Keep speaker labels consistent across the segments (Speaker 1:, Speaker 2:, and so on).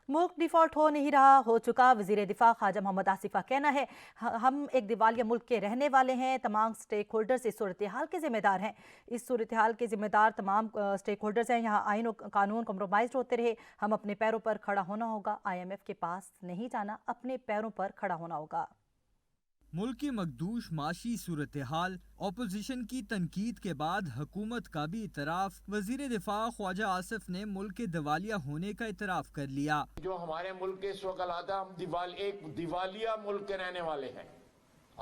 Speaker 1: मुल्क डिफॉल्ट हो नहीं रहा, हो चुका। वजीर दिफा ख्वाजा मोहम्मद आसिफ का कहना है हम एक दिवालिया मुल्क के रहने वाले हैं। तमाम स्टेक होल्डर्स इस सूरत हाल के जिम्मेदार हैं। इस सूरत हाल के जिम्मेदार तमाम स्टेक होल्डर्स हैं। यहाँ आइन और कानून कम्प्रोमाइज होते रहे। हम अपने पैरों पर खड़ा होना होगा। IMF के पास नहीं जाना, अपने पैरों पर खड़ा होना होगा।
Speaker 2: मुल्क की मखदूश माशी सूरत हाल, अपोजिशन की तनकीद के बाद हुकूमत का भी इतराफ। वजीर दिफा ख्वाजा आसिफ ने मुल्क के दिवालिया होने का इतराफ कर लिया।
Speaker 3: जो हमारे मुल्क के इस वक्त हालात है, हम एक दिवालिया मुल्क के रहने वाले हैं।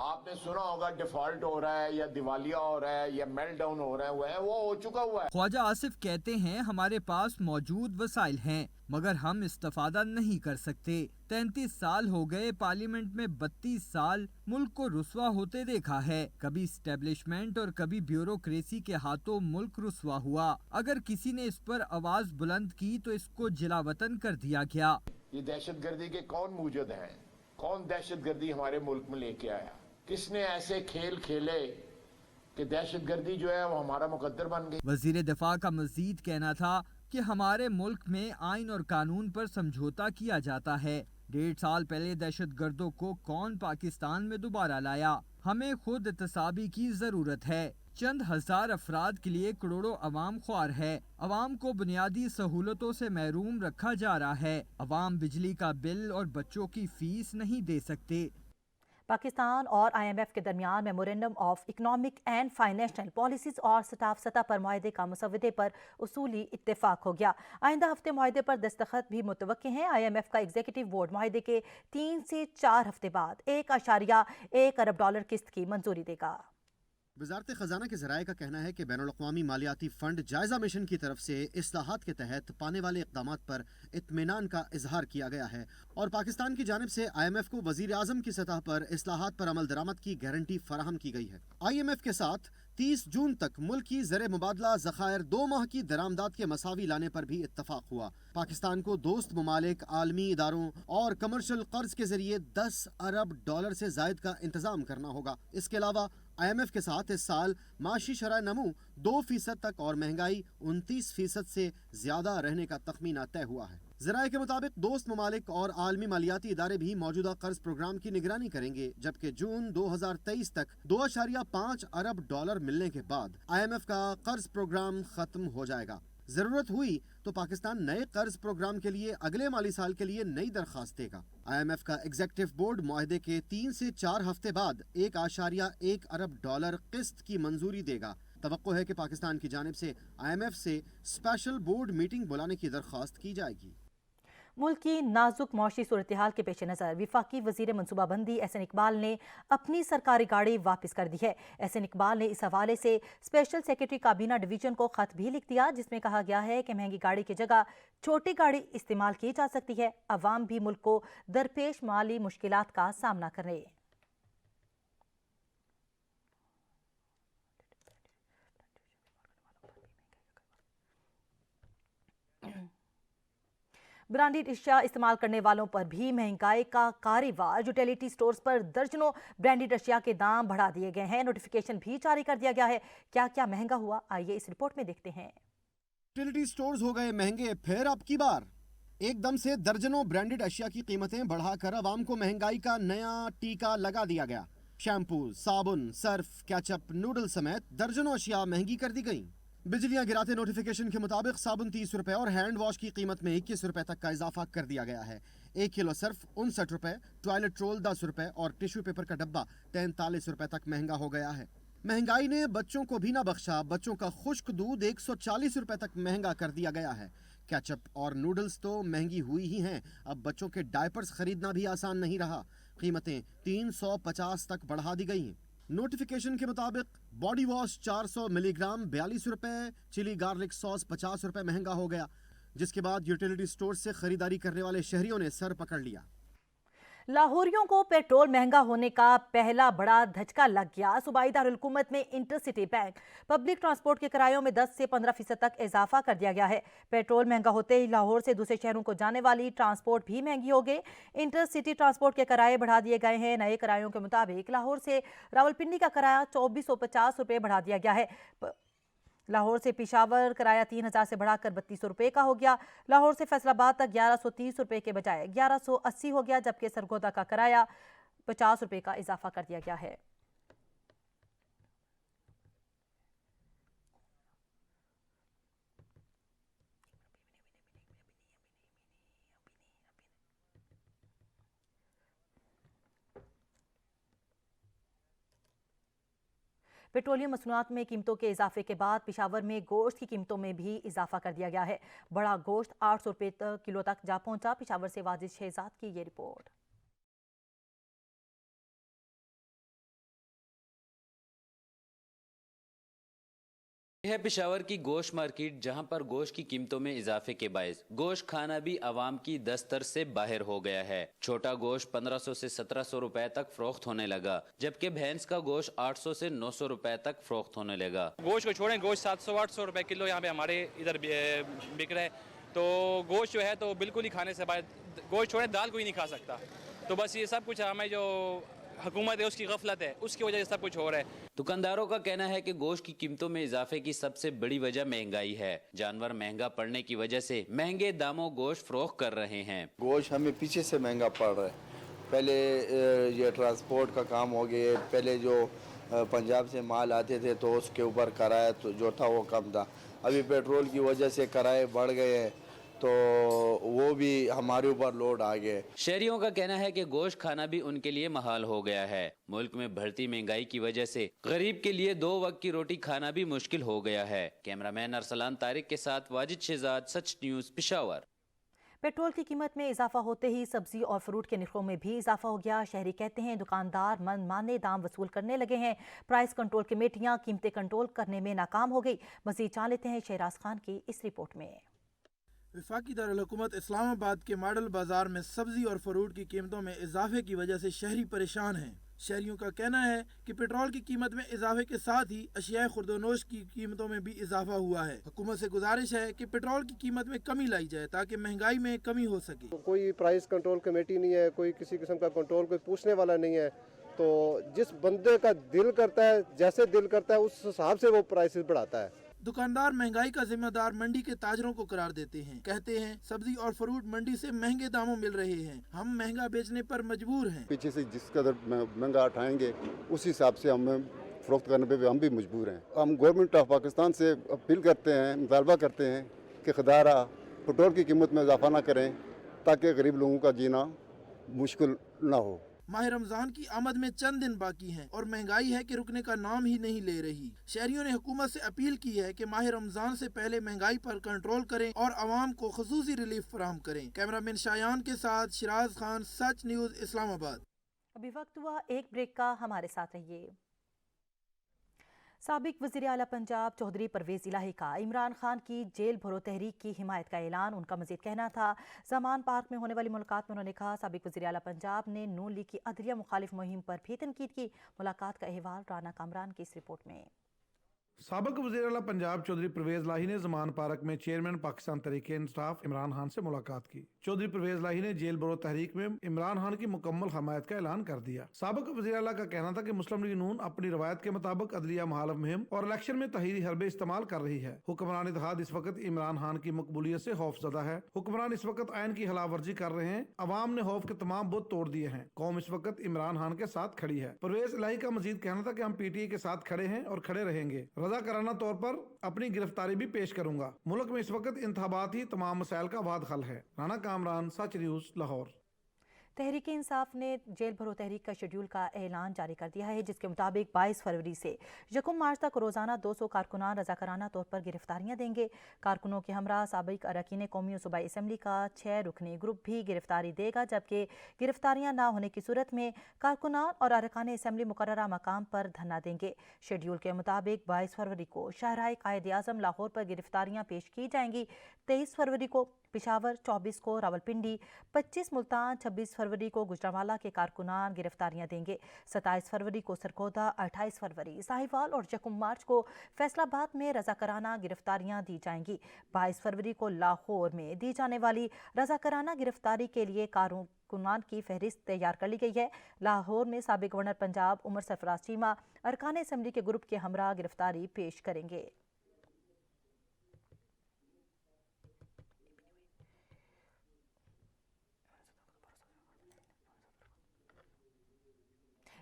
Speaker 3: आपने सुना होगा डिफॉल्ट हो रहा है या दिवालिया हो रहा है या मेल्ट डाउन हो रहा है, वो हो चुका हुआ है।
Speaker 2: ख्वाजा आसिफ कहते हैं हमारे पास मौजूद वसाइल हैं मगर हम इस्तेफादा नहीं कर सकते। 33 साल हो गए, पार्लियामेंट में 32 साल मुल्क को रुस्वा होते देखा है। कभी स्टैब्लिशमेंट और कभी ब्यूरोक्रेसी के हाथों मुल्क रुस्वा हुआ। अगर किसी ने इस पर आवाज बुलंद की तो इसको जिलावतन कर दिया गया।
Speaker 3: ये दहशतगर्दी के कौन मूजद हैं? कौन दहशतगर्दी हमारे मुल्क में लेके आया? किसने ऐसे खेल खेले कि दहशतगर्दी जो है वो हमारा मुकद्दर बन गई?
Speaker 2: वजीर दिफा का मजीद कहना था कि हमारे मुल्क में आइन और कानून पर समझौता किया जाता है। 1.5 साल पहले दहशतगर्दों को कौन पाकिस्तान में दोबारा लाया? हमें खुद एहतसाबी की जरूरत है। चंद हजार अफराद के लिए करोड़ों अवाम ख्वार है। अवाम को बुनियादी सहूलतों से महरूम रखा जा रहा है। अवाम बिजली का बिल और बच्चों की फीस नहीं दे सकते।
Speaker 1: पाकिस्तान और IMF के दरमियान memorandum of economic and financial policies और स्टाफ सतह पर मुआहदे का मुसवदे पर उसूली इत्तेफाक हो गया। आइंदा हफ्ते मुआहदे पर दस्तखत भी मुतवक्के हैं। IMF का एग्जीक्यूटिव बोर्ड मुआहदे के 3 से 4 हफ्ते बाद $1.1 अरब किस्त की मंजूरी देगा।
Speaker 4: वजारत खजाना के जराये का कहना है कि बैनुल-अक़वामी मालियाती फंड जायजा मिशन की तरफ से इस्लाहात के तहत पाने वाले इक़दामात पर इत्मीनान का इजहार किया गया है और पाकिस्तान की जानिब से IMF को वजीर आज़म की सतह पर इस्लाहात पर अमल दरामद की गारंटी फराहम की गई है। IMF के साथ 30 जून तक मुल्क की ज़र मुबादला ज़खायर 2 माह की दरामदाद के मसावी लाने पर भी इत्तफाक हुआ। पाकिस्तान को दोस्त ममालिक, आलमी इदारों और कमर्शियल कर्ज के जरिए $10 अरब से जायद का इंतजाम करना होगा। इसके अलावा IMF के साथ इस साल माशी शरह नमू 2% तक और महंगाई 29% से ज्यादा रहने का तखमीना तय हुआ है। ज़राए के मुताबिक दोस्त ममालिक और आलमी मालियाती इदारे भी मौजूदा कर्ज प्रोग्राम की निगरानी करेंगे, जबकि जून 2023 तक $2.5 अरब मिलने के बाद IMF का कर्ज प्रोग्राम खत्म हो जाएगा। जरूरत हुई तो पाकिस्तान नए कर्ज प्रोग्राम के लिए अगले माली साल के लिए नई दरखास्त देगा। IMF का एग्जीक्यूटिव बोर्ड मुआहदे के 3 से 4 हफ्ते बाद $1.1 अरब किस्त की मंजूरी देगा। तवक्को है कि पाकिस्तान की जानिब से IMF से स्पेशल बोर्ड मीटिंग बुलाने की दरखास्त की जाएगी।
Speaker 1: मुल्क की नाजुक मौशी सूरत हाल के पेश नज़र विफाकी वजीर मनसूबाबंदी एहसन इकबाल ने अपनी सरकारी गाड़ी वापस कर दी है। एहसन इकबाल ने इस हवाले से स्पेशल सेक्रेटरी काबीना डिवीजन को खत भी लिख दिया, जिसमें कहा गया है कि महंगी गाड़ी की जगह छोटी गाड़ी इस्तेमाल की जा सकती है। अवाम भी मुल्क को दरपेश माली मुश्किलात का सामना कर रहे हैं। ब्रांडेड अशिया इस्तेमाल करने वालों पर भी महंगाई का कारीवार। यूटिलिटी स्टोर्स पर दर्जनों ब्रांडेड अशिया के दाम बढ़ा दिए गए हैं। नोटिफिकेशन भी जारी कर दिया गया है। क्या क्या महंगा हुआ, आइए इस रिपोर्ट में देखते हैं।
Speaker 4: यूटिलिटी स्टोर्स हो गए महंगे फिर अब की बार। एकदम से दर्जनों ब्रांडेड अशिया की कीमतें बढ़ाकर अवाम को महंगाई का नया टीका लगा दिया गया। शैम्पू, साबुन, सर्फ, केचप, नूडल समेत दर्जनों अशिया महंगी कर दी गई। बिजलियां गिराते नोटिफिकेशन के मुताबिक साबुन 30 रुपए और हैंड वॉश की कीमत में 21 रुपए तक का इजाफा कर दिया गया है। 1 किलो सर्फ 59 रुपए, टॉयलेट रोल 10 रुपए और टिश्यू पेपर का डब्बा 43 रुपए तक महंगा हो गया है। महंगाई ने बच्चों को भी ना बख्शा। बच्चों का खुश्क दूध 140 रुपए तक महंगा कर दिया गया है। केचप और नूडल्स तो महंगी हुई ही हैं, अब बच्चों के डायपर्स खरीदना भी आसान नहीं रहा। कीमतें 350 तक बढ़ा दी गई हैं। नोटिफिकेशन के मुताबिक बॉडी वॉश 400 मिलीग्राम 42 रुपए, चिली गार्लिक सॉस 50 रुपए महंगा हो गया, जिसके बाद यूटिलिटी स्टोर से खरीदारी करने वाले शहरियों ने सर पकड़ लिया।
Speaker 1: लाहौरियों को पेट्रोल महंगा होने का पहला बड़ा धचका लग गया। सूबाई दारुल-हुकूमत में इंटरसिटी बैंक पब्लिक ट्रांसपोर्ट के किरायों में 10 से 15% तक इजाफा कर दिया गया है। पेट्रोल महंगा होते ही लाहौर से दूसरे शहरों को जाने वाली ट्रांसपोर्ट भी महंगी हो गई। इंटरसिटी ट्रांसपोर्ट के किराए बढ़ा दिए गए हैं। नए किरायों के मुताबिक लाहौर से रावलपिंडी का किराया 2450 रुपये बढ़ा दिया गया है। लाहौर से पिशावर किराया 3,000 से बढ़ाकर 3200 रुपये का हो गया। लाहौर से फैसलाबाद तक 1130 रुपये के बजाय 1180 हो गया, जबकि सरगोदा का किराया 50 रुपये का इजाफा कर दिया गया है। पेट्रोलियम मसनूआत में कीमतों के इजाफे के बाद पिशावर में गोश्त की कीमतों में भी इजाफा कर दिया गया है। बड़ा गोश्त 800 रुपये किलो तक जा पहुंचा। पिशावर से वाजिद शहजाद की ये रिपोर्ट।
Speaker 5: यह है पिशावर की गोश्त मार्केट, जहां पर गोश्त की कीमतों में इजाफे के बायस गोश्त खाना भी आवाम की दस्तर से बाहर हो गया है। छोटा गोश्त 1500 से 1700 रुपए तक फरोख्त होने लगा, जबकि भैंस का गोश्त 800 से 900 रुपए तक फरोख्त होने लगा।
Speaker 6: गोश्त को छोड़ें, गोश्त 700-800 रुपए किलो यहाँ पे हमारे इधर बिक रहा है। तो गोश्त जो है तो बिल्कुल ही खाने से बाहर, गोश्त छोड़ें दाल कोई नहीं खा सकता। तो बस ये सब कुछ हमें जो हुकूमत है उसकी गफलत है, उसकी वजह से सब कुछ हो रहा है।
Speaker 5: दुकानदारों का कहना है कि गोश्त की कीमतों में इजाफे की सबसे बड़ी वजह महंगाई है। जानवर महंगा पड़ने की वजह से महंगे दामों गोश्त फरोख्त कर रहे हैं।
Speaker 7: गोश्त हमें पीछे से महंगा पड़ रहा है। पहले ये ट्रांसपोर्ट का काम हो गया, पहले जो पंजाब से माल आते थे तो उसके ऊपर किराया तो जो था वो कम था। अभी पेट्रोल की वजह से किराए बढ़ गए हैं तो वो भी हमारे ऊपर लोड आ गए।
Speaker 5: शहरियों का कहना है कि गोश्त खाना भी उनके लिए महाल हो गया है। मुल्क में बढ़ती महंगाई की वजह से गरीब के लिए 2 वक्त की रोटी खाना भी मुश्किल हो गया है। कैमरामैन अरसलान तारिक के साथ वाजिद शहजाद, सच न्यूज़, पिशावर।
Speaker 1: पेट्रोल की कीमत में इजाफा होते ही सब्जी और फ्रूट के नरखों में भी इजाफा हो गया। शहरी कहते हैं दुकानदार मनमाने दाम वसूल करने लगे हैं। प्राइस कंट्रोल कमेटियां कीमतें कंट्रोल करने में नाकाम हो गई। मजीद जान लेते हैं शहराज खान की इस रिपोर्ट में।
Speaker 8: वफाकी दारुल हुकूमत इस्लामाबाद के मॉडल बाजार में सब्जी और फ्रूट की कीमतों में इजाफे की वजह से शहरी परेशान हैं। शहरियों का कहना है कि पेट्रोल की कीमत में इजाफे के साथ ही अशिया खुर्दोनोश की कीमतों में भी इजाफा हुआ है। हुकूमत से गुजारिश है कि पेट्रोल की कीमत में कमी लाई जाए ताकि महंगाई में कमी हो सके।
Speaker 9: कोई प्राइस कंट्रोल कमेटी नहीं है, कोई किसी किस्म का कंट्रोल कोई पूछने वाला नहीं है। तो जिस बंदे का दिल करता है, जैसे दिल करता है उस हिसाब से वो प्राइसेस बढ़ाता है।
Speaker 8: दुकानदार महंगाई का जिम्मेदार मंडी के ताजरों को करार देते हैं। कहते हैं सब्जी और फ्रूट मंडी से महंगे दामों मिल रहे हैं, हम महंगा बेचने पर मजबूर हैं।
Speaker 10: पीछे से जिस कदर महंगा उठाएंगे उस हिसाब से हम फरोख्त करने पे भी हम भी मजबूर हैं। हम गवर्नमेंट ऑफ पाकिस्तान से अपील करते हैं, मुतालबा करते हैं कि खुदारा पेट्रोल की कीमत में इजाफा ना करें ताकि गरीब लोगों का जीना मुश्किल ना हो।
Speaker 8: माह रमजान की आमद में चंद दिन बाकी हैं और महंगाई है कि रुकने का नाम ही नहीं ले रही। शहरियों ने हुकूमत से अपील की है कि माह रमजान से पहले महंगाई पर कंट्रोल करें और आवाम को खसूसी रिलीफ फराहम करें। कैमरामैन शायान के साथ शिराज खान, सच न्यूज़, इस्लामाबाद।
Speaker 1: अभी वक्त हुआ एक ब्रेक का, हमारे साथ रहिए। साबिक वज़ीर आला पंजाब चौधरी परवेज़ इलाही का इमरान खान की जेल भरो तहरीक की हिमायत का ऐलान। उनका मज़ीद कहना था ज़मान पार्क में होने वाली मुलाकात में उन्होंने कहा साबिक वज़ीर आला पंजाब ने नून लीग की अदलिया मुखालिफ मुहिम पर भी तनकीद की। मुलाकात का अहवाल राना कामरान की इस रिपोर्ट में।
Speaker 11: साबिक वज़ीर आला पंजाब चौधरी परवेज़ लाही ने ज़मान पार्क में चेयरमैन पाकिस्तान तहरीक इंसाफ इमरान खान से मुलाकात की। चौधरी परवेज़ लाही ने जेल बरो तहरीक में इमरान खान की मुकम्मल हमायत का ऐलान कर दिया। साबिक वज़ीर आला का कहना था कि मुस्लिम लीग नून अपनी रवायत के मुताबिक अदलिया मुखालिफ मुहिम और इलेक्शन में तहरीरी हरबे इस्तेमाल कर रही है। हुक्मरान इत्तेहाद इस वक्त इमरान खान की मकबूलियत से खौफजदा है। हुक्मरान इस वक्त आयन की खिलाफवर्जी कर रहे हैं। अवाम ने खौफ के तमाम बुत तोड़ दिए हैं। कौम इस वक्त इमरान खान के साथ खड़ी है। परवेज़ इलाही का मजीद कहना था कि हम PTI के साथ खड़े हैं और खड़े रहेंगे। रजा कराना तौर पर अपनी गिरफ्तारी भी पेश करूंगा। मुल्क में इस वक्त इंतखाबात ही तमाम मसाइल का वाद हल है। राना कामरान, सच न्यूज़, लाहौर।
Speaker 1: तहरीक इंसाफ ने जेल भरो तहरीक का शेड्यूल का ऐलान जारी कर दिया है, जिसके मुताबिक 22 फरवरी से 1 मार्च तक रोजाना 200 कारकुनान रजाकाराना तौर पर गिरफ्तारियां देंगे। कारकुनों के हमरा साबिक अरकान कौमी सूबाई असम्बली का 6 रुकनी ग्रुप भी गिरफ्तारी देगा, जबकि गिरफ्तारियां ना होने की सूरत में कारकुनान और अरकान असम्बली मुकर्ररा मकाम पर धरना देंगे। शेड्यूल के मुताबिक 22 फरवरी को शाहराह कायद आज़म लाहौर पर गिरफ्तारियां पेश की जाएंगी। 23 फरवरी को पिशावर, 24 को रावलपिंडी, 25 मुल्तान, 26 फरवरी को गुजरांवाला के कारकुनान गिरफ्तारियां देंगे। 27 फरवरी को सरगोदा, 28 फरवरी साहिवाल और 1 मार्च को फैसलाबाद में रजाकाराना गिरफ्तारियां दी जाएंगी। 22 फरवरी को लाहौर में दी जाने वाली रजाकाराना गिरफ्तारी के लिए कारकुनान की फहरिस्त तैयार कर ली गई है। लाहौर में साबिक गवर्नर पंजाब उमर सरफराज चीमा अरकान असम्बली के ग्रुप के हमरा गिरफ्तारी पेश करेंगे।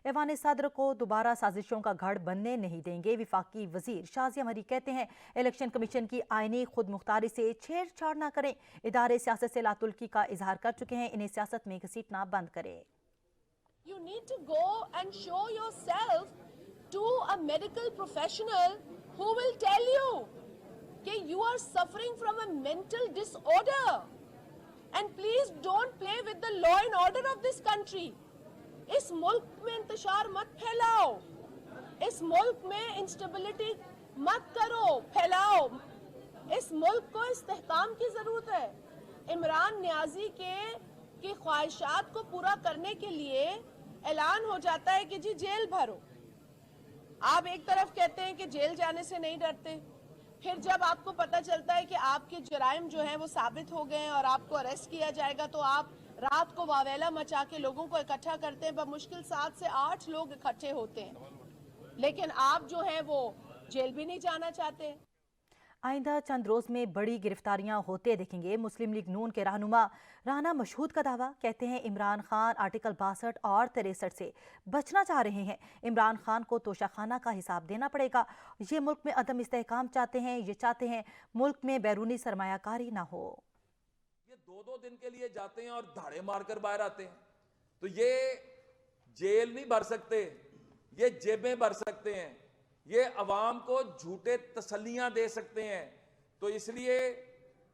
Speaker 1: ऐवान सदर को दोबारा साजिशों का गढ़ बनने नहीं देंगे। वफाकी वजीर शाजिया मरी कहते हैं इलेक्शन कमीशन की आईनी खुद मुख्तारी से छेड़छाड़ न करें। इदारे सियासत से लातुल्की का इजहार कर चुके हैं, इन्हें सियासत में घसीटना बंद करें।
Speaker 12: You need to go and show yourself to a medical professional who will tell you that you are suffering from a mental disorder, and please don't play with the law and order of this country. इस मुल्क में इंतशार मत फैलाओ, इस मुल्क में instability मत करो, फैलाओ। इस मुल्क को इस्तेहकाम की जरूरत है। इमरान नियाजी की ख्वाहिशात को पूरा करने के लिए ऐलान हो जाता है कि जी जेल भरो। आप एक तरफ कहते हैं कि जेल जाने से नहीं डरते, फिर जब आपको पता चलता है कि आपके जराइम जो हैं वो साबित हो गए हैं और आपको अरेस्ट किया जाएगा, तो आप रात को वावेला मचा के लोगों को इकट्ठा करते हैं। बमुश्किल 7 से 8 लोग इकट्ठे होते हैं, लेकिन आप जो हैं वो जेल भी नहीं जाना चाहते।
Speaker 1: आइंदा चंद रोज में बड़ी गिरफ्तारियां होते देखेंगे। मुस्लिम लीग नून के रहनुमा राना मशहूद का दावा, कहते हैं इमरान खान आर्टिकल 62 और 63 से बचना चाह रहे हैं। इमरान खान को तोशाखाना का हिसाब देना पड़ेगा। ये मुल्क में अदम इस्तेहकाम चाहते हैं, ये चाहते हैं मुल्क में बैरूनी सरमायाकारी ना हो।
Speaker 13: ये 2-2 दिन के लिए जाते हैं और धाड़े मारकर बाहर आते हैं, तो ये जेल नहीं भर सकते, ये जेबें भर सकते हैं, ये अवाम को झूठे तसल्लियां दे सकते हैं। तो इसलिए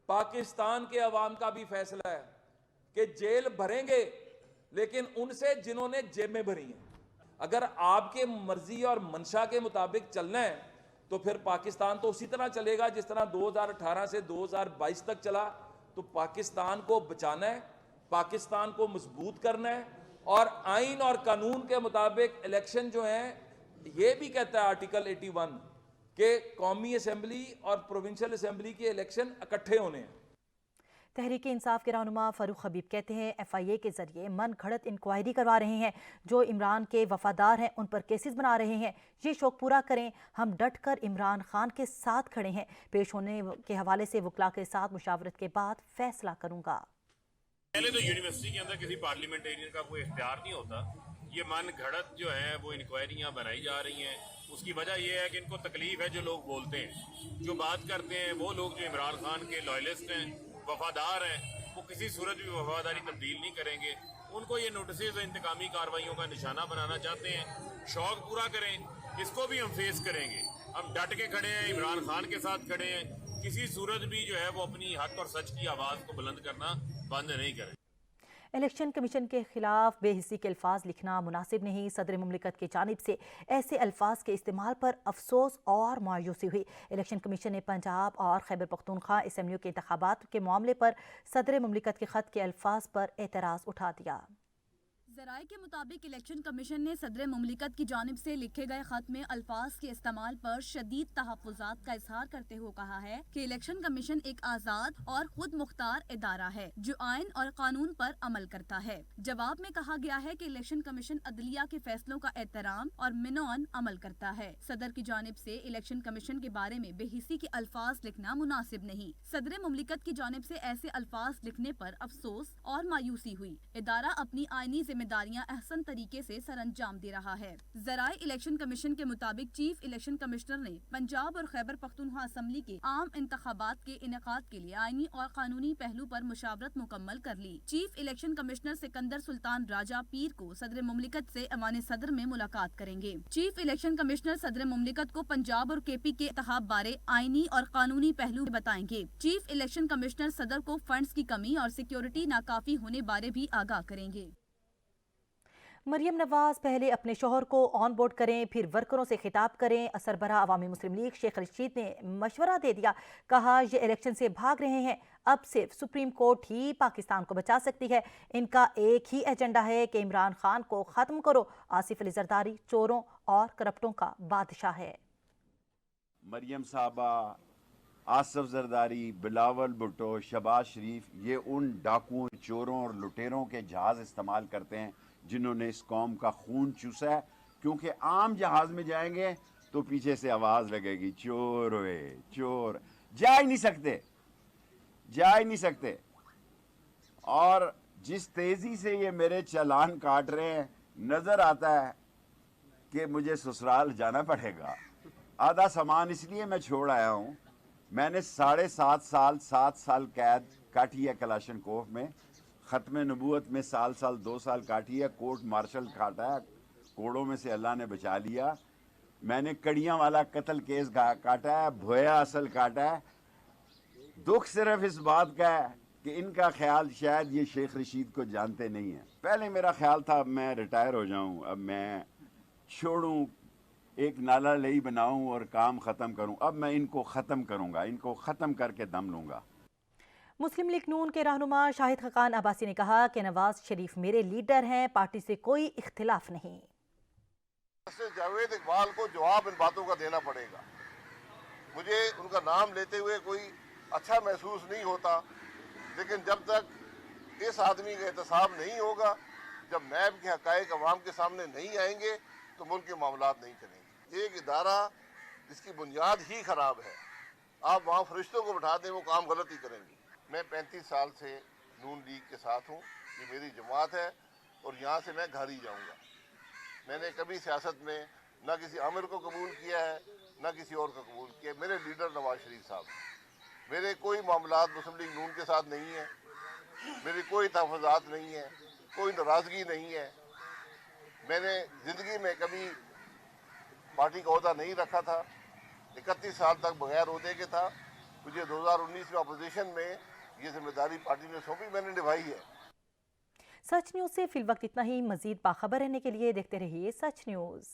Speaker 13: पाकिस्तान के अवाम का भी फैसला है कि जेल भरेंगे, लेकिन उनसे जिन्होंने जेबें भरी हैं। अगर आपके मर्जी और मंशा के मुताबिक चलना है तो फिर पाकिस्तान तो उसी तरह चलेगा जिस तरह 2018 से 2022 तक चला। तो पाकिस्तान को बचाना है, पाकिस्तान को मजबूत करना है, और आइन और कानून के मुताबिक इलेक्शन जो है, ये भी कहता है आर्टिकल 81 के कौमी असेंबली और प्रोविंशियल असेंबली के इलेक्शन इकट्ठे होने हैं।
Speaker 1: तहरीक इंसाफ के रहनुमा फारूक हबीब कहते हैं FIA के जरिए मन घड़त इंक्वायरी करवा रहे हैं। जो इमरान के वफादार हैं उन पर केसेस बना रहे हैं। ये शौक पूरा करें, हम डट कर इमरान खान के साथ खड़े हैं। पेश होने के हवाले से वकला के साथ मुशावरत के बाद फैसला करूंगा।
Speaker 14: पहले तो यूनिवर्सिटी के अंदर किसी पार्लियामेंटेरियन का कोई इख्तियार नहीं होता। ये मन घड़त जो है वो इंक्वायरियां बनाई जा रही हैं। उसकी वजह यह है कि इनको तकलीफ है जो लोग बोलते हैं, जो बात करते हैं, वो लोग जो इमरान खान के लॉयलिस्ट हैं, वफादार हैं, वो किसी सूरत भी वफादारी तब्दील नहीं करेंगे। उनको ये नोटिस और इंतकामी कार्रवाइयों का निशाना बनाना चाहते हैं। शौक पूरा करें, इसको भी हम फेस करेंगे। हम डट के खड़े हैं, इमरान खान के साथ खड़े हैं। किसी सूरत भी जो है वो अपनी हक और सच की आवाज़ को बुलंद करना बंद नहीं करें।
Speaker 1: इलेक्शन कमीशन के खिलाफ बेहिसी के अल्फाज लिखना मुनासिब नहीं। सदर मुमलिकत की जानिब से ऐसे अल्फाज के इस्तेमाल पर अफसोस और मायूसी हुई। इलेक्शन कमीशन ने पंजाब और खैबर पख्तूनख्वा असेंबलियों के इंतखाबात के मामले पर सदर मुमलिकत के खत के अल्फाज पर एतराज़ उठा दिया।
Speaker 15: ज़राए के मुताबिक इलेक्शन कमीशन ने सदर मुमलिकत की जानिब से लिखे गए खत में अल्फाज के इस्तेमाल पर शदीद तहफ़्फ़ुज़ात का इजहार करते हुए कहा है कि इलेक्शन कमीशन एक आज़ाद और खुद मुख्तार इदारा है जो आइन और कानून पर अमल करता है। जवाब में कहा गया है कि इलेक्शन कमीशन अदलिया के फैसलों का एहतराम और मिनौन अमल करता है। सदर की जानिब से इलेक्शन कमीशन के बारे में बेहिसी के अल्फाज लिखना मुनासिब नहीं। सदर मुमलिकत की जानिब से ऐसे अल्फाज लिखने पर अफसोस और मायूसी हुई। इदारा अपनी आइनी जिम्मेदारियां अहसन तरीके से सरअंजाम दे रहा है। ज़राए इलेक्शन कमीशन के मुताबिक चीफ इलेक्शन कमिश्नर ने पंजाब और खैबर पख्तूनख्वा असेंबली के आम इंतखाबात के इनेकाद के लिए आइनी और कानूनी पहलू पर मुशावरत मुकम्मल कर ली। Chief election commissioner Sikandar Sultan Raja पीर को सदर मुमलिकत से ऐवान सदर में मुलाकात करेंगे। चीफ इलेक्शन कमिश्नर सदर मुमलिकत को पंजाब और KP के इंतखाब बारे आइनी और कानूनी पहलू बताएंगे। चीफ इलेक्शन कमिश्नर सदर को फंड्स की कमी और सिक्योरिटी नाकाफी होने बारे भी आगाह करेंगे।
Speaker 1: मरियम नवाज पहले अपने शोहर को ऑन बोर्ड करें, फिर वर्करों से खिताब करें। असरबरा अवामी मुस्लिम लीग शेख रशीद ने मशवरा दे दिया। कहा ये इलेक्शन से भाग रहे हैं, अब सिर्फ सुप्रीम कोर्ट ही पाकिस्तान को बचा सकती है। इनका एक ही एजेंडा है कि इमरान खान को ख़त्म करो। आसिफ अली जरदारी चोरों और करप्टों का बादशाह है।
Speaker 16: मरियम साहबा, आसिफ जरदारी, बिलावल भुट्टो, शहबाज शरीफ, ये उन डाकुओं, चोरों और लुटेरों के जहाज़ इस्तेमाल करते हैं जिन्होंने इस कौम का खून चूसा है। क्योंकि आम जहाज़ में जाएंगे तो पीछे से आवाज़ लगेगी, चोर हुए चोर, जा ही नहीं सकते, जा ही नहीं सकते। और जिस तेज़ी से ये मेरे चालान काट रहे हैं, नज़र आता है کہ مجھے سسرال جانا پڑے گا. آدھا سامان اس لیے میں چھوڑ آیا ہوں. میں نے 7.5 سال قید کاٹی ہے کلاشنکوف میں. ختم نبوت میں سال 2 سال کاٹی ہے. کورٹ مارشل کاٹا ہے, کوڑوں میں سے اللہ نے بچا لیا. میں نے کڑیاں والا قتل کیس کاٹا ہے, بھویا اصل کاٹا ہے. دکھ صرف اس بات کا ہے کہ ان کا خیال شاید یہ شیخ رشید کو جانتے نہیں ہیں. پہلے میرا خیال تھا اب میں ریٹائر ہو جاؤں, اب میں چھوڑوں, ایک نالا لئی بناؤں اور کام ختم کروں. اب میں ان کو ختم کروں گا, ان کو ختم کر کے دم لوں گا.
Speaker 1: مسلم لیگ نون کے رہنما شاہد خاقان عباسی نے کہا کہ نواز شریف میرے لیڈر ہیں, پارٹی سے کوئی اختلاف نہیں.
Speaker 17: جاوید اقبال کو جواب ان باتوں کا دینا پڑے گا. مجھے ان کا نام لیتے ہوئے کوئی اچھا محسوس نہیں ہوتا, لیکن جب تک اس آدمی کا احتساب نہیں ہوگا, جب نیب کے حقائق عوام کے سامنے نہیں آئیں گے تو ملک کے معاملات نہیں چلیں گے. ایک ادارہ جس کی بنیاد ہی خراب ہے, آپ وہاں فرشتوں کو بٹھا دیں وہ کام غلط ہی کریں گے. میں 35 سال سے نون لیگ کے ساتھ ہوں, یہ میری جماعت ہے اور یہاں سے میں گھر ہی جاؤں گا. میں نے کبھی سیاست میں نہ کسی عامر کو قبول کیا ہے نہ کسی اور کو قبول کیا. میرے لیڈر نواز شریف صاحب, میرے کوئی معاملات مسلم لیگ نون کے ساتھ نہیں ہیں, میری کوئی تحفظات نہیں ہیں, کوئی ناراضگی نہیں ہے. میں نے زندگی میں کبھی پارٹی کا عہدہ نہیں رکھا تھا, 31 سال تک بغیر عہدے کے تھا. مجھے 2019 میں اپوزیشن میں یہ ذمہ داری پارٹی نے سونپی, میں نے نبھائی ہے.
Speaker 1: سچ نیوز سے فی الوقت اتنا ہی. مزید باخبر رہنے کے لیے دیکھتے رہیے سچ نیوز.